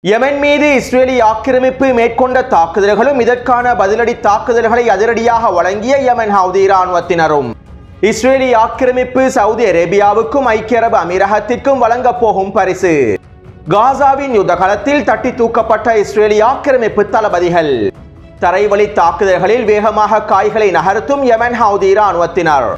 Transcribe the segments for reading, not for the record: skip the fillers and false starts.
Yemen மீது Israeli ஆக்கிரமிப்பு மேற்கொண்ட தாக்குதல்களும் இதற்கான பதிலடி தாக்குதல்களை அதிரடியாக வழங்கிய யெமன் ஹவுதி இராணுவத்தினரும் இஸ்ரேலி ஆக்கிரமிப்பு சவுதி அரேபியாவுக்கும் ஐக்கிய அரபு அமீரகத்திற்கும் வழங்கப் போகும் பரிசு. காசாவின் யுத்த களத்தில் தட்டி தூக்கப்பட்ட இஸ்ரேலி ஆக்கிரமிப்பு தளபதிகள். தரைவழி தாக்குதல்களில் வேகமாக காய்களை நகர்த்தும் யெமன் ஹவுதி இராணுவத்தினர்.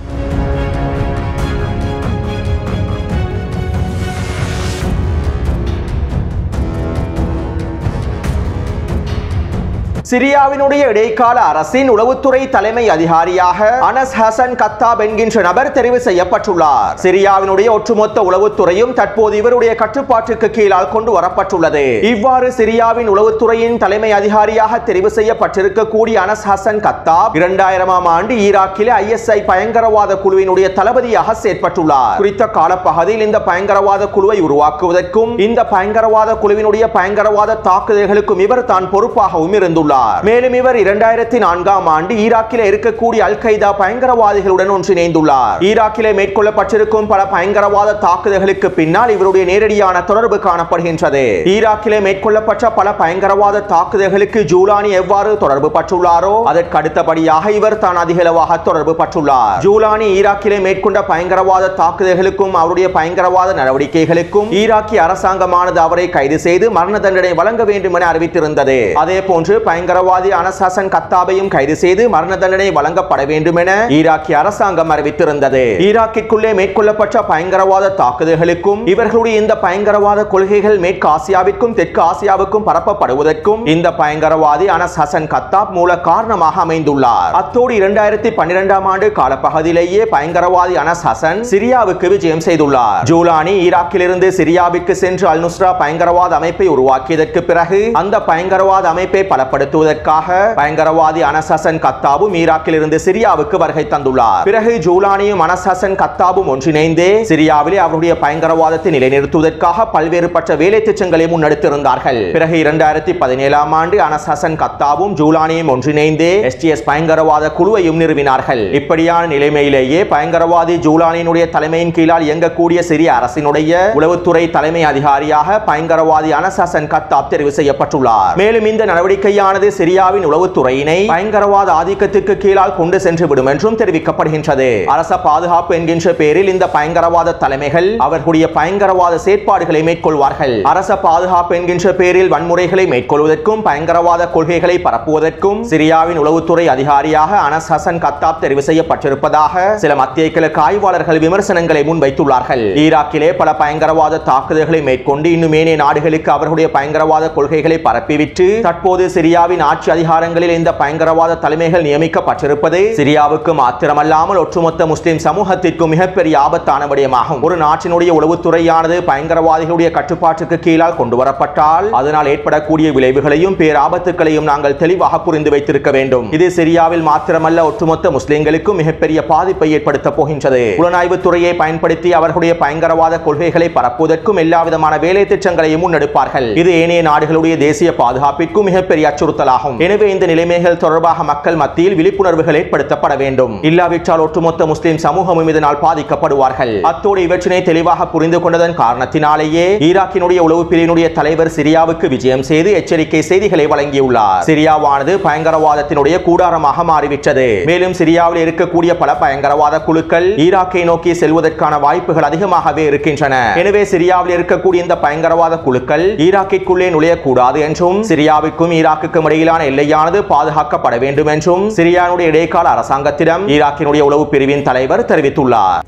சிரியாவினுடைய இடைக்கால அரசின் உளவுத்துறை தலைமை அதிகாரியாக அனஸ் ஹசன் கத்தாப் என்கின்ற நபர் தெரிவு செய்யப்பட்டுள்ளார். சிரியாவினுடைய ஒட்டுமொத்த உளவுத்துறையும் தற்போது இவருடைய கட்டுப்பாட்டுக்கு கீழால் கொண்டு வரப்பட்டுள்ளது. இவ்வாறு சிரியாவின் உளவுத்துறையின் தலைமை அதிகாரியாக தெரிவு செய்யப்பட்டிருக்கக்கூடிய அனஸ் ஹசன் கத்தாப் 2000ஆம் ஆண்டு ஈராக்கிலே ISI பயங்கரவாத குழுவினுடைய தளபதியாக செயற்பட்டுள்ளார். குறித்த காலப்பகுதியில் இந்த பயங்கரவாத குழுவை உருவாக்குவதற்கும் இந்த பயங்கரவாத குழுவினுடைய பயங்கரவாத தாக்குதல்களுக்கும் இவர் தான் பொறுப்பாகவும் இருந்துள்ளார். மேலும் இவர் 2004ஆம் ஆண்டு ஈராக்கிலே இருக்கக்கூடிய அல் கைதா பயங்கரவாதிகளுடன் ஒன்றிணைந்துள்ளார். ஈராக்கிலே மேற்கொள்ளப்பட்டிருக்கும் பல பயங்கரவாத தாக்குதல்களுக்கு பின்னால் இவருடைய நேரடியான தொடர்பு காணப்படுகின்றது. ஈராக்கிலே மேற்கொள்ளப்பட்ட பல பயங்கரவாத தாக்குதல்களுக்கு ஜூலானி எவ்வாறு தொடர்பு பட்டுள்ளாரோ அதற்கு அடுத்தபடியாக இவர் தான் அதிகளவாக தொடர்பு பட்டுள்ளார். ஜூலானி ஈராக்கிலே மேற்கொண்ட பயங்கரவாத தாக்குதல்களுக்கும் அவருடைய பயங்கரவாத நடவடிக்கைகளுக்கும் ஈராக்கிய அரசாங்கமானது அவரை கைது செய்து மரண தண்டனை வழங்க வேண்டும் என அறிவித்திருந்தது. அதே போன்று பயங்கரவாதி அனஸ் ஹசன் கத்தாபையும் கைது செய்து மரண தண்டனை வழங்கப்பட வேண்டும் என ஈராக்கிய அரசாங்கம் அறிவித்திருந்தது. ஈராக்கிற்குள்ளே மேற்கொள்ளப்பட்ட பயங்கரவாத தாக்குதல்களுக்கும் இவர்களுடைய இந்த பயங்கரவாத கொள்கைகள் மேற்கு ஆசியாவிற்கும் தெற்கு ஆசியாவுக்கும் பரப்பப்படுவதற்கும் இந்த பயங்கரவாதி அனஸ் ஹசன் கத்தாப் மூல காரணமாக அமைந்துள்ளார். அத்தோடு 2012ஆம் ஆண்டு காலப்பகுதியிலேயே பயங்கரவாதி அனஸ் ஹசன் சிரியாவுக்கு விஜயம் செய்துள்ளார். ஜூலானி ஈராக்கிலிருந்து சிரியாவிற்கு சென்று அல் நுஸ்ரா பயங்கரவாத அமைப்பை உருவாக்கியதற்கு பிறகு அந்த பயங்கரவாத அமைப்பை பலப்படுத்துவதற்காக பயங்கரவாதி அனஸ் ஹசன் கத்தாபும் ஈராக்கில் இருந்து சிரியாவுக்கு வருகை தந்துள்ளார். பிறகு ஜூலானியும் அனஸ் ஹசன் கத்தாபும் ஒன்றிணைந்து சிரியாவிலே அவருடைய பயங்கரவாதத்தை நிலைநிறுத்துவதற்காக பல்வேறுபட்ட வேலை திட்டங்களை முன்னெடுத்திருந்தார்கள். பிறகு 2017ஆம் ஆண்டு அனஸ் ஹசன் கத்தாபும் ஜூலானியும் ஒன்றிணைந்து STS பயங்கரவாத குழுவையும் நிறுவினார்கள். இப்படியான நிலைமையிலேயே பயங்கரவாதி ஜூலானியினுடைய தலைமையின் கீழால் இயங்கக்கூடிய சிரிய அரசினுடைய உளவுத்துறை தலைமை அதிகாரியாக பயங்கரவாதி அனஸ் ஹசன் கத்தாப் தெரிவு செய்யப்பட்டுள்ளார். மேலும் இந்த நடவடிக்கையானது சிரியாவின் உளவுத்துறையினை பயங்கரவாத ஆதிக்கத்திற்கு கீழால் கொண்டு சென்று விடும் என்றும் தெரிவிக்கப்படுகின்றது. அரச பாதுகாப்பு என்கின்ற பெயரில் இந்த பயங்கரவாத தலைமைகள் அவர்களுடைய பயங்கரவாத செயற்பாடுகளை மேற்கொள்வார்கள். அரச பாதுகாப்பு என்கின்ற பெயரில் வன்முறைகளை மேற்கொள்வதற்கும் பயங்கரவாத கொள்கைகளை பரப்புவதற்கும் சிரியாவின் உளவுத்துறை அதிகாரியாக அனஸ் ஹசன் கத்தாப் தெரிவு செய்யப்பட்டிருப்பதாக சில மத்திய கிழக்கு ஆய்வாளர்கள் விமர்சனங்களை முன்வைத்துள்ளார்கள். ஈராக்கிலே பல பயங்கரவாத தாக்குதல்களை மேற்கொண்டு இன்னும் ஏனைய நாடுகளுக்கு அவர்களுடைய பயங்கரவாத கொள்கைகளை பரப்பிவிட்டு தற்போது சிரியாவின் ஆட்சி அதிகாரங்களில் இந்த பயங்கரவாத தலைமைகள் நியமிக்கப்பட்டிருப்பது சிரியாவுக்கு மாத்திரமல்லாமல் ஒட்டுமொத்த முஸ்லிம் சமூகத்திற்கும் மிகப்பெரிய ஆபத்தான விடயமாகும். ஒரு நாட்டினுடைய உளவுத்துறையானது பயங்கரவாதிகளுடைய கட்டுப்பாட்டுக்கு கீழால் கொண்டு வரப்பட்டால் அதனால் ஏற்படக்கூடிய விளைவுகளையும் பேராபத்துக்களையும் நாங்கள் தெளிவாக புரிந்து வைத்திருக்க வேண்டும். இது சிரியாவில் மாத்திரமல்ல ஒட்டுமொத்த முஸ்லிம்களுக்கும் மிகப்பெரிய பாதிப்பை ஏற்படுத்த போகின்றது. புலனாய்வு துறையை பயன்படுத்தி அவர்களுடைய பயங்கரவாத கொள்கைகளை பரப்புவதற்கும் எல்லா விதமான வேலை திட்டங்களையும் முன்னெடுப்பார்கள். இது ஏனைய நாடுகளுடைய தேசிய பாதுகாப்பிற்கும் மிகப்பெரிய அச்சுறுத்தலாகும். எனவே இந்த நிலைமைகள் தொடர்பாக மக்கள் மத்தியில் விழிப்புணர்வுகள் ஏற்படுத்தப்பட வேண்டும். இல்லாவிட்டால் ஒட்டுமொத்த முஸ்லிம் சமூகமும் இதனால் பாதிக்கப்படுவார்கள். அத்தோடு இவற்றினை தெளிவாக புரிந்து கொண்டதன் காரணத்தினாலேயே ஈராக்கினுடைய உளவு பிரிவினுடைய தலைவர் சிரியாவுக்கு விஜயம் செய்து எச்சரிக்கை செய்திகளை வழங்கியுள்ளார். சிரியாவானது பயங்கரவாதத்தினுடைய கூடாரமாக மாறிவிட்டது. மேலும் சிரியாவில் இருக்கக்கூடிய பல பயங்கரவாத குழுக்கள் ஈராக்கை நோக்கி செல்வதற்கான வாய்ப்புகள் அதிகமாகவே இருக்கின்றன. எனவே சிரியாவில் இருக்கக்கூடிய இந்த பயங்கரவாத குழுக்கள் ஈராக்கிற்குள்ளே நுழையக்கூடாது என்றும் சிரியாவுக்கும் ஈராக்குக்கும் இடையிலான எல்லையானது பாதுகாக்கப்பட வேண்டும் என்றும் சிரியாவுடைய இடைக்கால அரசாங்கத்திடம் ஈராக்கினுடைய உளவு பிரிவின் தலைவர் தெரிவித்துள்ளார்.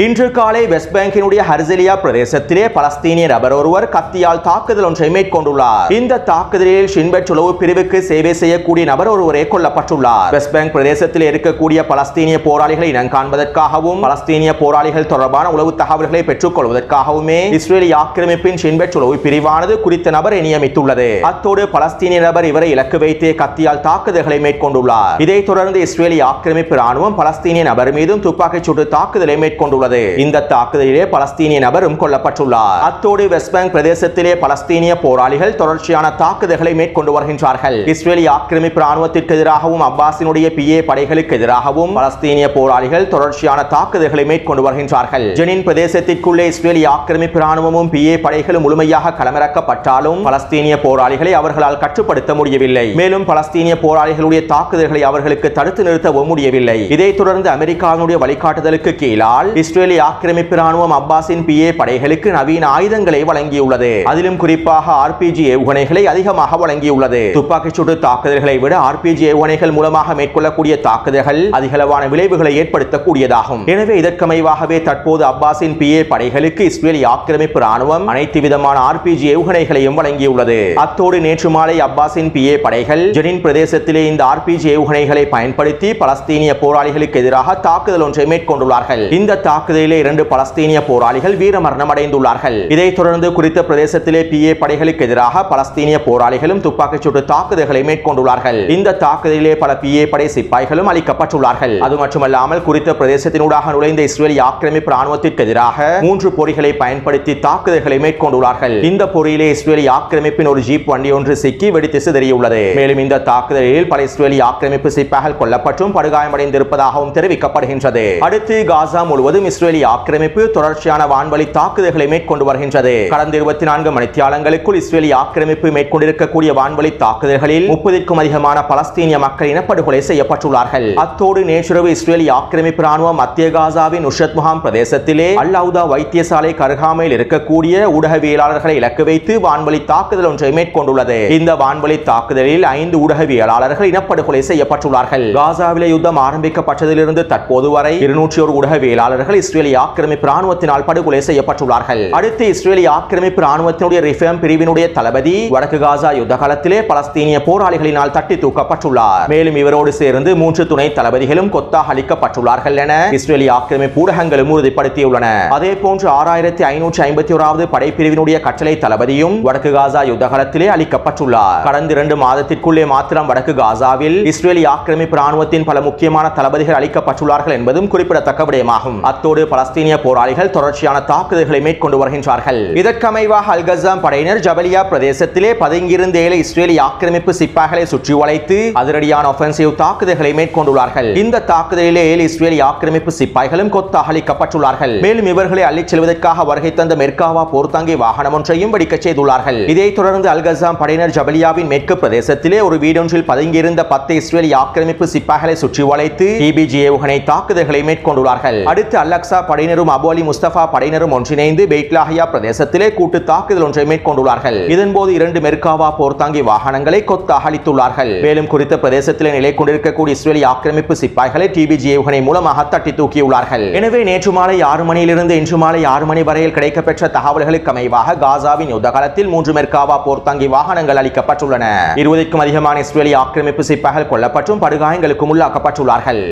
இன்று காலை வெஸ்ட் பேங்கினுடைய ஹர்சிலியா பிரதேசத்திலே பலஸ்தீனிய நபர் ஒருவர் கத்தியால் தாக்குதல் ஒன்றை மேற்கொண்டுள்ளார். இந்த தாக்குதலில் ஷின்பெட் உளவு பிரிவுக்கு சேவை செய்யக்கூடிய நபர் ஒருவரே கொல்லப்பட்டுள்ளார். வெஸ்ட் பேங்க் பிரதேசத்தில் இருக்கக்கூடிய பலஸ்தீனிய போராளிகளை இனம் காண்பதற்காகவும் பலஸ்தீனிய போராளிகள் தொடர்பான உளவு தகவல்களை பெற்றுக் கொள்வதற்காகவுமே இஸ்ரேலி ஆக்கிரமிப்பின் ஷின்பெட் உளவு பிரிவானது குறித்த நபரை நியமித்துள்ளது. அத்தோடு பலஸ்தீனிய நபர் இவரை இலக்கு வைத்தே கத்தியால் தாக்குதல்களை மேற்கொண்டுள்ளார். இதைத் தொடர்ந்து இஸ்ரேலி ஆக்கிரமிப்பு ராணுவம் பலஸ்தீனிய நபர் மீதும் துப்பாக்கிச் சூட்டு தாக்குதலை மேற்கொண்டுள்ளது. செய்யப்பட்டுள்ளது. இந்த தாக்குதலிலே பலஸ்தீனிய நபரும் கொல்லப்பட்டுள்ளார். அத்தோடு வெஸ்ட் பேங்க் பிரதேசத்திலே பலஸ்தீனிய போராளிகள் தொடர்ச்சியான தாக்குதல்களை மேற்கொண்டு வருகின்றார்கள். இஸ்ரேலிய ஆக்கிரமிப்பு ராணுவத்திற்கு எதிராகவும் அப்பாஸினுடைய PA படைகளுக்கு எதிராகவும் பலஸ்தீனிய போராளிகள் தொடர்ச்சியான தாக்குதல்களை மேற்கொண்டு வருகின்றார்கள். ஜெனின் பிரதேசத்திற்குள்ளே இஸ்ரேலிய ஆக்கிரமிப்பு ராணுவமும் PA படைகளும் முழுமையாக களமிறக்கப்பட்டாலும் பலஸ்தீனிய போராளிகளை அவர்களால் கட்டுப்படுத்த முடியவில்லை. மேலும் பலஸ்தீனிய போராளிகளுடைய தாக்குதல்களை அவர்களுக்கு தடுத்து நிறுத்தவும் முடியவில்லை. இதைத் தொடர்ந்து அமெரிக்காவினுடைய வழிகாட்டுதலுக்கு கீழால் இஸ்ரேலிய ஆக்கிரமிப்பு ராணுவம் அப்பாஸின் PA படைகளுக்கு நவீன ஆயுதங்களை வழங்கியுள்ளது. அதிலும் குறிப்பாக RPG ஏவுகணைகளை அதிகமாக வழங்கியுள்ளது. துப்பாக்கிச் சூட்டு தாக்குதல்களை விட RPG ஏவுகணைகள் மூலமாக மேற்கொள்ளக்கூடிய தாக்குதல்கள் அதிகளவான விளைவுகளை ஏற்படுத்தக்கூடியதாகும். எனவே இதற்கமைவாகவே தற்போது அப்பாஸின் PA படைகளுக்கு இஸ்ரேலிய ஆக்கிரமிப்பு ராணுவம் அனைத்து விதமான RPG ஏவுகணைகளையும் வழங்கியுள்ளது. அத்தோடு நேற்று மாலை அப்பாஸின் PA படைகள் ஜெனின் பிரதேசத்திலே இந்த RPG ஏவுகணைகளை பயன்படுத்தி பலஸ்தீனிய போராளிகளுக்கு எதிராக தாக்குதல் ஒன்றை மேற்கொண்டுள்ளார்கள். இந்த தாக்குதலிலே 2 பலஸ்தீனிய போராளிகள் வீரமரணம் அடைந்துள்ளார்கள். இதைத் தொடர்ந்து குறித்த பிரதேசத்திலே PA படைகளுக்கு எதிராக பலஸ்தீனிய போராளிகளும் துப்பாக்கிச் சூட்டு தாக்குதல்களை மேற்கொண்டுள்ளார்கள். இந்த தாக்குதலிலே பல PA படை சிப்பாய்களும் அளிக்கப்பட்டுள்ளார்கள். அது மட்டுமல்லாமல் குறித்த பிரதேசத்தினூடாக நுழைந்த இஸ்ரேலிய ஆக்கிரமிப்பு ராணுவத்திற்கு எதிராக 3 பொறிகளை பயன்படுத்தி தாக்குதல்களை மேற்கொண்டுள்ளார்கள். இந்த பொறியிலே இஸ்ரேலிய ஆக்கிரமிப்பின் ஒரு ஜீப் வண்டி ஒன்று சிக்கி வெடித்து சிதறியுள்ளது. மேலும் இந்த தாக்குதலில் பல இஸ்ரேலிய ஆக்கிரமிப்பு சிப்பாய்கள் கொல்லப்பட்டும் படுகாயமடைந்திருப்பதாகவும் தெரிவிக்கப்படுகின்றது. அடுத்து காசா முழுவதும் இஸ்ரேலிய ஆக்கிரமிப்பு தொடர்ச்சியான வான்வழி தாக்குதல்களை மேற்கொண்டு வருகின்றது. கடந்த 24 மணித்தியாலங்களுக்குள் இஸ்ரேலிய ஆக்கிரமிப்பு மேற்கொண்டிருக்கக்கூடிய வான்வழி தாக்குதல்களில் 30க்கும் அதிகமான பலஸ்தீனிய மக்கள் இனப்படுகொலை செய்யப்பட்டுள்ளார்கள். அத்தோடு நேற்றிரவு இஸ்ரேலிய ஆக்கிரமிப்பு ராணுவம் மத்திய காசாவின் நுஸ்ரத் முகாம் பிரதேசத்திலே அல்-அவுதா வைத்தியசாலை கருகாமையில் இருக்கக்கூடிய ஊடகவியலாளர்களை இலக்கு வைத்து வான்வழி தாக்குதல் ஒன்றை மேற்கொண்டுள்ளது. இந்த வான்வழி தாக்குதலில் 5 ஊடகவியலாளர்கள் இனப்படுகொலை செய்யப்பட்டுள்ளார்கள். காசாவிலே யுத்தம் ஆரம்பிக்கப்பட்டதிலிருந்து தற்போது வரை 201 ஊடகவியலாளர்கள் இஸ்ரேலிய ஆக்கிரமிப்பு ராணுவத்தினால் படுகொலை செய்யப்பட்டுள்ளார்கள். அடுத்து இஸ்ரேலிய ஆக்கிரமிப்பு ராணுவத்தினுடைய ரிஃபேம் பிரிவினுடைய தளபதி வடக்கு காசா யுத்த காலத்திலே பலஸ்தீனிய போராளிகளினால் தட்டி தூக்கப்பட்டுள்ளார். மேலும் இவரோடு சேர்ந்து 3 துணை தளபதிகளும் கொத்தாக அளிக்கப்பட்டுள்ளார்கள் என இஸ்ரேலிய ஆக்கிரமிப்பு ஊடகங்களும் உறுதிப்படுத்தியுள்ளன. அதே போன்று 6551வது படைப்பிரிவினுடைய கட்டளை தளபதியும் வடக்கு காசா யுத்த காலத்திலே அளிக்கப்பட்டுள்ளார். கடந்த 2 மாதத்திற்குள்ளே மாத்திரம் வடக்கு காசாவில் இஸ்ரேலிய ஆக்கிரமிப்பு ராணுவத்தின் பல முக்கியமான தளபதிகள் அளிக்கப்பட்டுள்ளார்கள் என்பதும் குறிப்பிடத்தக்க விடயமாகும். அத்தோடு பலஸ்தீனிய போராளிகள் தொடர்ச்சியான தாக்குதல்களை மேற்கொண்டு வருகின்றார்கள். இதற்கமைவாக அல்-கஸாம் படையினர் ஜபலியா பிரதேசத்திலே பதுங்கியிருந்த 7 இஸ்ரேலிய ஆக்கிரமிப்பு சிப்பாய்களை சுற்றி வளைத்து அதிரடியான ஆஃபென்சிவ் தாக்குதல்களை மேற்கொண்டுள்ளார்கள். இந்த தாக்குதலிலே 7 இஸ்ரேலிய ஆக்கிரமிப்பு சிப்பாய்களும் கொத்தாக அளிக்கப்பட்டுள்ளார்கள். மேலும் இவர்களை அள்ளிச் செல்வதற்காக வருகை தந்த மெர்காவா போர்த்தாங்கி வாகனம் ஒன்றையும் வெடிக்கச் செய்துள்ளார்கள். இதைத் தொடர்ந்து அல்-கஸாம் படையினர் ஜபலியாவின் மேற்கு பிரதேசத்திலே ஒரு வீடொன்றில் பதுங்கியிருந்த 10 இஸ்ரேலிய ஆக்கிரமிப்பு சிப்பாய்களை சுற்றி வளைத்து TBG ஏவுகணை தாக்குதல்களை மேற்கொண்டுள்ளார்கள். அடுத்து அல்-அக்ஸா படையினரும் அபு அலி முஸ்தபா படையினரும் ஒன்றிணைந்து பெய்ட்லாஹியா பிரதேசத்திலே கூட்டு தாக்குதல் ஒன்றை மேற்கொண்டுள்ளார்கள். இதன்போது 2 மெர்காவா போர்த்தாங்கி வாகனங்களை கொத்தாக அளித்துள்ளார்கள். மேலும் குறித்த பிரதேசத்திலே நிலை கொண்டிருக்கக்கூடிய இஸ்ரேலிய ஆக்கிரமிப்பு சிப்பாய்களை TBG ஏவுகணை மூலமாக தட்டி தூக்கியுள்ளார்கள். எனவே நேற்று மாலை 6 மணியிலிருந்து இன்று மாலை 6 மணி வரையில் கிடைக்கப்பெற்ற தகவல்களுக்கு அமைவாக காசாவின் யுத்த காலத்தில் 3 மெர்காவா போர்த்தாங்கி வாகனங்கள் அளிக்கப்பட்டுள்ளன. 20க்கும் அதிகமான இஸ்ரேலிய ஆக்கிரமிப்பு சிப்பாய்கள் கொல்லப்பட்டும் படுகாயங்களுக்கும் உள்ளாக்கப்பட்டுள்ளார்கள்.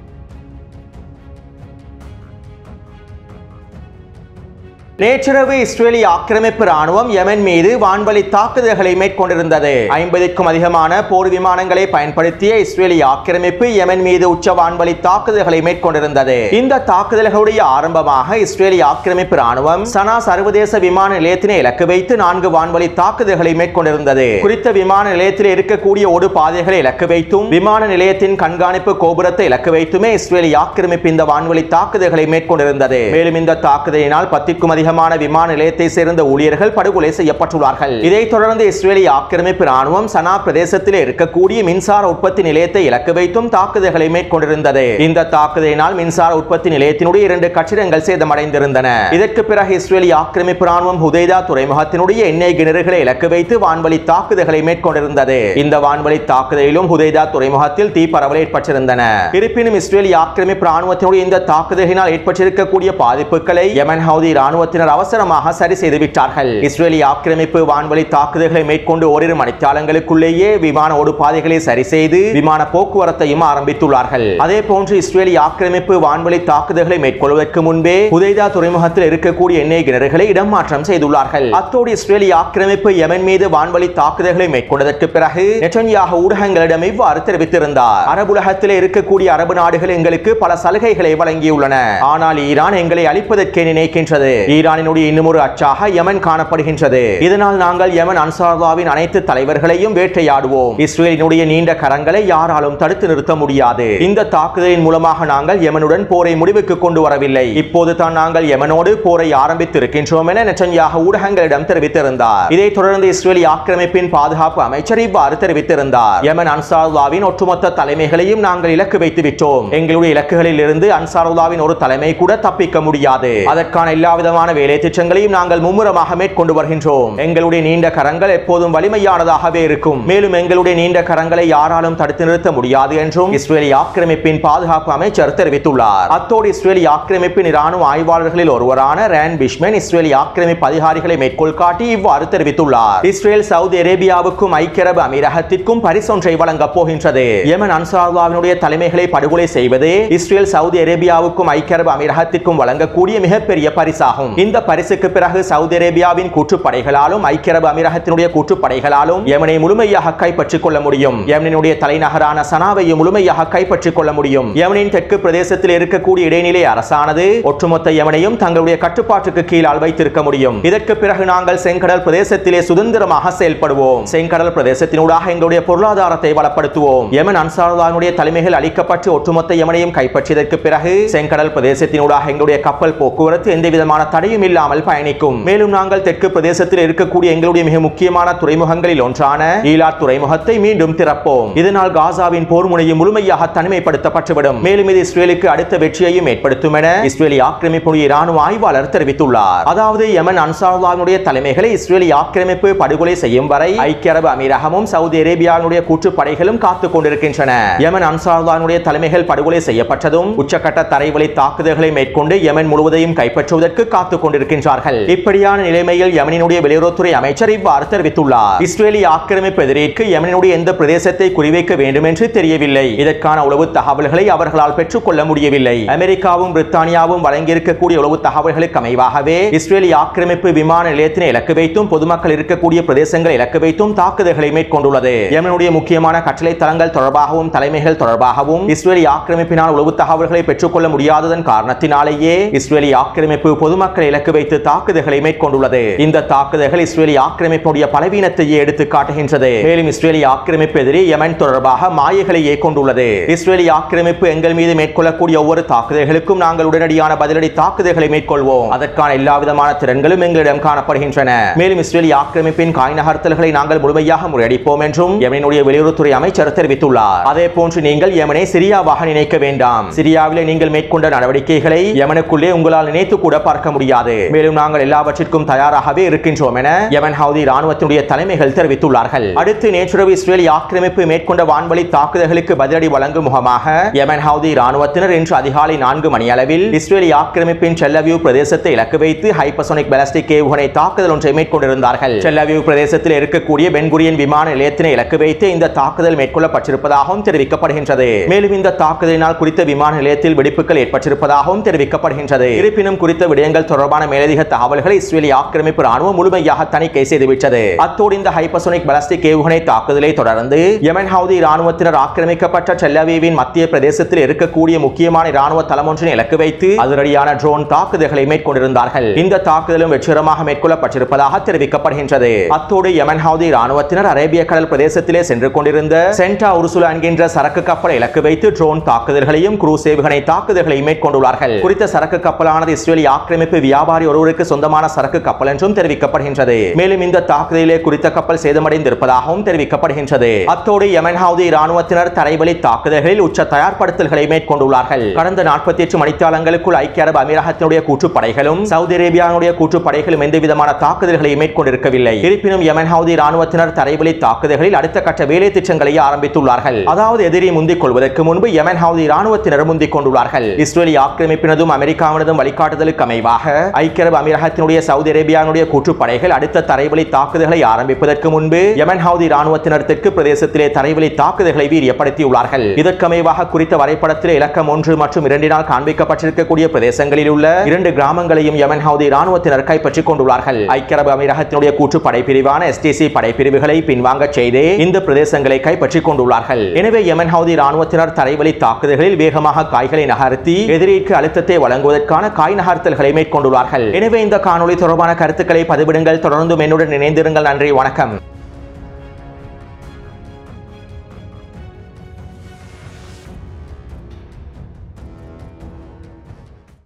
நேற்றிரவு இஸ்ரேலிய ஆக்கிரமிப்பு ராணுவம் யெமன் மீது வான்வழி தாக்குதல்களை மேற்கொண்டிருந்தது. 50க்கும் அதிகமான போர் விமானங்களை பயன்படுத்திய இஸ்ரேலிய ஆக்கிரமிப்பு யெமன் மீது உச்ச வான்வழி தாக்குதல்களை மேற்கொண்டிருந்தது. இந்த தாக்குதல்களுடைய ஆரம்பமாக இஸ்ரேலிய ஆக்கிரமிப்பு ராணுவம் சனா சர்வதேச விமான நிலையத்தினை இலக்கு வைத்து 4 வான்வழி தாக்குதல்களை மேற்கொண்டிருந்தது. குறித்த விமான நிலையத்தில் இருக்கக்கூடிய ஒரு பாதைகளை இலக்கு வைத்தும் விமான நிலையத்தின் கண்காணிப்பு கோபுரத்தை இலக்கு வைத்துமே இஸ்ரேலிய ஆக்கிரமிப்பு இந்த வான்வழி தாக்குதல்களை மேற்கொண்டிருந்தது. மேலும் இந்த தாக்குதலினால் 10க்கும் அதிகமான விமான நிலையத்தை சேர்ந்த ஊழியர்கள் படுகொலை செய்யப்பட்டுள்ளார்கள். இதைத் தொடர்ந்து இஸ்ரேலிய ஆக்கிரமிப்பு ராணுவம் சனா பிரதேசத்தில் இருக்கக்கூடிய மின்சார உற்பத்தி நிலையத்தை இலக்கு வைத்தும் தாக்குதல்களை மேற்கொண்டிருந்தது. இந்த தாக்குதலினால் மின்சார உற்பத்தி நிலையத்தினுடைய 2 கட்டிடங்கள் சேதமடைந்திருந்தன. இதற்கு பிறகு இஸ்ரேலிய ஆக்கிரமிப்பு ராணுவம் ஹுதைதா துறைமுகத்தினுடைய எண்ணெய் கிணறுகளை இலக்கு வைத்து வான்வழி தாக்குதல்களை மேற்கொண்டிருந்தது. இந்த வான்வழி தாக்குதலிலும் ஹுதைதா துறைமுகத்தில் தீ பரவல் ஏற்பட்டிருந்தன. இருப்பினும் இஸ்ரேலிய ஆக்கிரமிப்பு ராணுவத்தினுடைய இந்த தாக்குதலினால் ஏற்பட்டிருக்கக்கூடிய பாதிப்புகளை யெமன் ஹவுதி ராணுவ ராணுவத்தினர் அவசரமாக சரி செய்து விட்டார்கள். இஸ்ரேலிய ஆக்கிரமிப்பு வான்வழி தாக்குதல்களை மேற்கொண்டு ஓரிரு மணித்தாளங்களுக்குள்ளேயே விமான ஓடுபாதைகளை சரி செய்து விமான போக்குவரத்தையும் ஆரம்பித்துள்ளார்கள். அதே போன்று இஸ்ரேலிய ஆக்கிரமிப்பு வான்வழி தாக்குதல்களை மேற்கொள்வதற்கு முன்பே ஹுதைதா துறைமுகத்தில் இருக்கக்கூடிய எண்ணெய் கிணறுகளை இடமாற்றம் செய்துள்ளார்கள். அத்தோடு இஸ்ரேலிய ஆக்கிரமிப்பு யெமன் மீது வான்வழி தாக்குதல்களை மேற்கொண்டதற்கு பிறகு நெட்டன்யாஹு ஊடகங்களிடம் இவ்வாறு தெரிவித்திருந்தார். அரபுலகத்தில் இருக்கக்கூடிய அரபு நாடுகள் எங்களுக்கு பல சலுகைகளை வழங்கியுள்ளன. ஆனால் ஈரான் எங்களை அழிப்பதற்கே நினைக்கின்றது. ஈரானினுடைய இன்னுமொரு அச்சாக யெமன் காணப்படுகின்றது. இதனால் நாங்கள் யெமன் அன்சாருல்லாவின் அனைத்து தலைவர்களையும் வேட்டையாடுவோம். இஸ்ரேலினுடைய நீண்ட கரங்களை யாராலும் தடுத்து நிறுத்த முடியாது. இந்த தாக்குதலின் மூலமாக நாங்கள் யெமனுடன் போரை முடிவுக்கு கொண்டு வரவில்லை. இப்போது தான் நாங்கள் யெமனோடு போரை ஆரம்பித்திருக்கின்றோம் என நெட்டன்யாஹு ஊடகங்களிடம் தெரிவித்திருந்தார். இதைத் தொடர்ந்து இஸ்ரேலிய ஆக்கிரமிப்பின் பாதுகாப்பு அமைச்சர் இவ்வாறு தெரிவித்திருந்தார். யெமன் அன்சாருல்லாவின் ஒட்டுமொத்த தலைமைகளையும் நாங்கள் இலக்கு வைத்து விட்டோம். எங்களுடைய இலக்குகளில் இருந்து அன்சாருல்லாவின் ஒரு தலைமை கூட தப்பிக்க முடியாது. அதற்கான எல்லா விதமான வேலை திட்டங்களையும் நாங்கள் மும்முரமாக மேற்கொண்டு வருகின்றோம். எங்களுடைய நீண்ட கரங்கள் எப்போதும் வலிமையானதாகவே இருக்கும். மேலும் எங்களுடைய நீண்ட கரங்களை யாராலும் தடுத்து நிறுத்த முடியாது என்றும் இஸ்ரேலிய ஆக்கிரமிப்பின் பாதுகாப்பு அமைச்சர் தெரிவித்துள்ளார். அத்தோடு இஸ்ரேலிய ஆக்கிரமிப்பின் இராணுவ ஆய்வாளர்களில் ஒருவரான ரேன் பிஷ்மன் இஸ்ரேலிய ஆக்கிரமிப்பு அதிகாரிகளை மேற்கோள் காட்டி இவ்வாறு தெரிவித்துள்ளார். இஸ்ரேல் சவுதி அரேபியாவுக்கும் ஐக்கிய அரபு அமீரகத்திற்கும் பரிசொன்றை வழங்கப் போகின்றது. யெமன் அன்சாருல்லாவினுடைய தலைமைகளை படுகொலை செய்வதே இஸ்ரேல் சவுதி அரேபியாவுக்கும் ஐக்கிய அரபு அமீரகத்திற்கும் வழங்கக்கூடிய மிகப்பெரிய பரிசாகும். இந்த பரிசுக்கு பிறகு சவுதி அரேபியாவின் கூட்டுப்படைகளாலும் ஐக்கிய அரபு அமீரகத்தினுடைய கூட்டுப்படைகளாலும் யெமனை முழுமையாக கைப்பற்றிக் கொள்ள முடியும். யெமனினுடைய தலைநகரான சனாவையும் முழுமையாக கைப்பற்றிக் கொள்ள முடியும். யெமனின் தெற்கு பிரதேசத்தில் இருக்கக்கூடிய இடைநிலை அரசானது ஒட்டுமொத்த யெமனையும் தங்களுடைய கட்டுப்பாட்டுக்கு கீழால் வைத்திருக்க முடியும். இதற்கு பிறகு நாங்கள் செங்கடல் பிரதேசத்திலே சுதந்திரமாக செயல்படுவோம். செங்கடல் பிரதேசத்தினூடாக எங்களுடைய பொருளாதாரத்தை வளப்படுத்துவோம். யெமன் அன்சாருல்லாவினுடைய தலைமைகள் அளிக்கப்பட்டு ஒட்டுமொத்த யெமனையும் கைப்பற்றியதற்கு பிறகு செங்கடல் பிரதேசத்தினூடாக எங்களுடைய கப்பல் போக்குவரத்து எந்த விதமான தடையும் இல்லாமல் பயணிக்கும். மேலும் நாங்கள் தெற்கு பிரதேசத்தில் இருக்கக்கூடிய எங்களுடைய மிக முக்கியமான துறைமுகங்களில் ஒன்றான ஈலாட் துறைமுகத்தை மீண்டும் திறப்போம். இதனால் காசாவின் போர் முனையும் முழுமையாக தனிமைப்படுத்தப்பட்டுவிடும். மேலும் இது இஸ்ரேலுக்கு அடுத்த வெற்றியையும் ஏற்படுத்தும் என இஸ்ரேலிய ஆக்கிரமிப்புடைய இராணுவ ஆய்வாளர் தெரிவித்துள்ளார். அதாவது யெமன் அன்சாருல்லாவினுடைய தலைமைகளை இஸ்ரேலிய ஆக்கிரமிப்பு படுகொலை செய்யும் வரை ஐக்கிய அரபு அமீரகமும் சவுதி அரேபியாவினுடைய கூட்டுப்படைகளும் காத்துக் கொண்டிருக்கின்றன. யெமன் அன்சாருல்லாவினுடைய தலைமைகள் படுகொலை செய்யப்பட்டதும் உச்சக்கட்ட தரைவழி தாக்குதல்களை மேற்கொண்டு யெமன் முழுவதையும் கைப்பற்றுவதற்கு காத்துக் கொண்டிருக்கின்றார்கள். இப்படியான நிலைமையில் யெமனினுடைய வெளியுறவுத்துறை அமைச்சர் இவ்வாறு தெரிவித்துள்ளார். இஸ்ரேலிய ஆக்கிரமிப்பு எதிரிக்கு யெமனினுடைய எந்த பிரதேசத்தை குறிவைக்க வேண்டும் என்று தெரியவில்லை. இதற்கான உளவு தகவல்களை அவர்களால் பெற்றுக்கொள்ள முடியவில்லை. அமெரிக்காவும் பிரித்தானியாவும் வழங்கியிருக்கக்கூடிய உளவு தகவல்களுக்கு அமைவாகவே இஸ்ரேலிய ஆக்கிரமிப்பு விமான நிலையத்தினை இலக்கு வைத்தும் பொதுமக்கள் இருக்கக்கூடிய பிரதேசங்களை இலக்கு வைத்தும் தாக்குதல்களை மேற்கொண்டுள்ளது. யெமனுடைய முக்கியமான கட்டளை தளங்கள் தொடர்பாகவும் தலைமைகள் தொடர்பாகவும் இஸ்ரேலிய ஆக்கிரமிப்பினால் உளவு தகவல்களை பெற்றுக்கொள்ள முடியாததன் காரணத்தினாலேயே இஸ்ரேலிய ஆக்கிரமிப்பு பொதுமக்களை இலக்கு வைத்து தாக்குதல்களை மேற்கொண்டுள்ளது. இந்த தாக்குதல்கள் இஸ்ரேலிய ஆக்கிரமிப்புடைய பலவீனத்தையே எடுத்து காட்டுகின்றது. மேலும் இஸ்ரேலிய ஆக்கிரமிப்பு எதிரி யெமன் தொடர்பாக மாயைகளையே கொண்டுள்ளது. இஸ்ரேலிய ஆக்கிரமிப்பு எங்கள் மீது மேற்கொள்ளக்கூடிய ஒவ்வொரு தாக்குதல்களுக்கும் நாங்கள் உடனடியான பதிலடி தாக்குதல்களை மேற்கொள்வோம். அதற்கான எல்லா விதமான திறன்களும் எங்களிடம் காணப்படுகின்றன. மேலும் இஸ்ரேலிய ஆக்கிரமிப்பின் காய் நகர்த்தல்களை நாங்கள் முழுமையாக முறியடிப்போம் என்றும் யெமனுடைய வெளியுறவுத்துறை அமைச்சர் தெரிவித்துள்ளார். அதே போன்று நீங்கள் யெமனை சிரியாவாக நினைக்க வேண்டாம். சிரியாவிலே நீங்கள் மேற்கொண்ட நடவடிக்கைகளை யெமனுக்குள்ளே உங்களால் நினைத்து கூட பார்க்க முடியாது. மேலும் நாங்கள் எல்லாவற்றிற்கும் தயாராகவே இருக்கின்றோம் என யெமன் ஹவுதி ராணுவத்தினுடைய தலைமைகள் தெரிவித்துள்ளார்கள். அடுத்து நேற்றிரவு இஸ்ரேலிய ஆக்கிரமிப்பு மேற்கொண்ட வான்வழி தாக்குதல்களுக்கு பதிலடி வழங்கும் முகமாக யெமன் ஹவுதி ராணுவத்தினர் இன்று அதிகாலை 4 மணி அளவில் இஸ்ரேலிய ஆக்கிரமிப்பின் டெல்-அவீவ் பிரதேசத்தை இலக்கு வைத்து ஹைப்பர்சோனிக் பாலிஸ்டிக் ஏவுகணை தாக்குதல் ஒன்றை மேற்கொண்டிருந்தார்கள். டெல்-அவீவ் பிரதேசத்தில் இருக்கக்கூடிய பென் குரியன் விமான நிலையத்தினை இலக்கு வைத்து இந்த தாக்குதல் மேற்கொள்ளப்பட்டிருப்பதாகவும் தெரிவிக்கப்படுகின்றது. மேலும் இந்த தாக்குதலினால் குறித்த விமான நிலையத்தில் வெடிப்புகள் ஏற்பட்டிருப்பதாகவும் தெரிவிக்கப்படுகின்றது. இருப்பினும் குறித்த விடயங்கள் தொடர்பான மேலதிக தகவல்களை இஸ்ரேலிய ஆக்கிரமிப்பு ராணுவம் முழுமையாக தணிக்கை செய்துவிட்டது. அத்தோடு இந்த ஹைப்பர்சோனிக் பாலிஸ்டிக் ஏவுகணை தாக்குதலை தொடர்ந்து யெமன் ஹவுதி ராணுவத்தினர் ஆக்கிரமிக்கப்பட்ட டெல்-அவீவின் மத்திய பிரதேசத்தில் இருக்கக்கூடிய முக்கியமான ராணுவ தளம் ஒன்றினை இலக்கு வைத்து அதிரடியான ட்ரோன் தாக்குதல்களை மேற்கொண்டிருந்தார்கள். இந்த தாக்குதலும் வெற்றிகரமாக மேற்கொள்ளப்பட்டிருப்பதாக தெரிவிக்கப்படுகின்றது. அத்தோடு யெமன் ஹவுதி ராணுவத்தினர் அரேபிய கடல் பிரதேசத்திலே சென்று கொண்டிருந்த சென்டா உருசுலா என்கின்ற சரக்கு கப்பலை இலக்கு வைத்து ட்ரோன் தாக்குதல்களையும் குரூஸ் ஏவுகணை தாக்குதல்களையும் மேற்கொண்டுள்ளார்கள். குறித்த சரக்கு கப்பலானது இஸ்ரேலிய ஆக்கிரமிப்பு வியாபாரி ஒருவருக்கு சொந்தமான சரக்கு கப்பல் என்றும் தெரிவிக்கப்படுகின்றது. மேலும் இந்த தாக்குதலிலே குறித்த கப்பல் சேதமடைந்திருப்பதாகவும் தெரிவிக்கப்படுகின்றது. அத்தோடு யெமன் ஹவுதி ராணுவத்தினர் தரைவழி தாக்குதல்களில் உச்ச தயார்படுத்தல்களை மேற்கொண்டுள்ளார்கள். கடந்த 48 மணித்தாளங்களுக்குள் ஐக்கிய அரபு அமீரகத்தினுடைய கூட்டுப்படைகளும் சவுதி அரேபியாவுடைய கூட்டுப்படைகளும் எந்த விதமான தாக்குதல்களை மேற்கொண்டிருக்கவில்லை. இருப்பினும் யெமன் ஹவுதி ராணுவத்தினர் தரைவழி தாக்குதல்களில் அடுத்த கட்ட வேலை திட்டங்களை ஆரம்பித்துள்ளார்கள். அதாவது எதிரி முந்திக் கொள்வதற்கு முன்பு யெமன் ஹவுதி ராணுவத்தினர் முந்திக் கொண்டுள்ளார்கள். இஸ்ரேலிய ஆக்கிரமிப்பினதும் அமெரிக்காவினதும் வழிகாட்டுதலுக்கு அமைவாக ஐக்கிய அரபு அமீரகத்தினுடைய சவுதி அரேபியாவுடைய கூட்டுப்படைகள் அடுத்த தரைவழி தாக்குதல்களை ஆரம்பிப்பதற்கு முன்பு யமன் ஹவுதி ராணுவத்தினர் தெற்கு பிரதேசத்திலே தரைவழி தாக்குதல்களை வீரியப்படுத்தியுள்ளார்கள். இதற்கமைவாக குறித்த வரைபடத்தில் இலக்கம் 1 மற்றும் 2 காண்பிக்கப்பட்டிருக்கக்கூடிய பிரதேசங்களில் உள்ள 2 கிராமங்களையும் யமன் ஹவுதி ராணுவத்தினர் கைப்பற்றிக் கொண்டுள்ளார்கள். ஐக்கிய அரபு அமீரகத்தினுடைய கூட்டுப்படை பிரிவான STC படைப்பிரிவுகளை பின்வாங்க செய்தே இந்த பிரதேசங்களை கைப்பற்றிக் கொண்டுள்ளார்கள். எனவே யமன் ஹவுதி ராணுவத்தினர் தரைவழி தாக்குதல்களில் வேகமாக காய்களை நகர்த்தி எதிரிக்கு அழுத்தத்தை வழங்குவதற்கான காய் நகர்த்தல்களை மேற்கொண்டுள்ளார்கள். எனவே இந்த காணொளி தொடர்பான கருத்துக்களை பதிவிடுங்கள். தொடர்ந்து என்னுடன் இணைந்திருங்கள். நன்றி, வணக்கம்.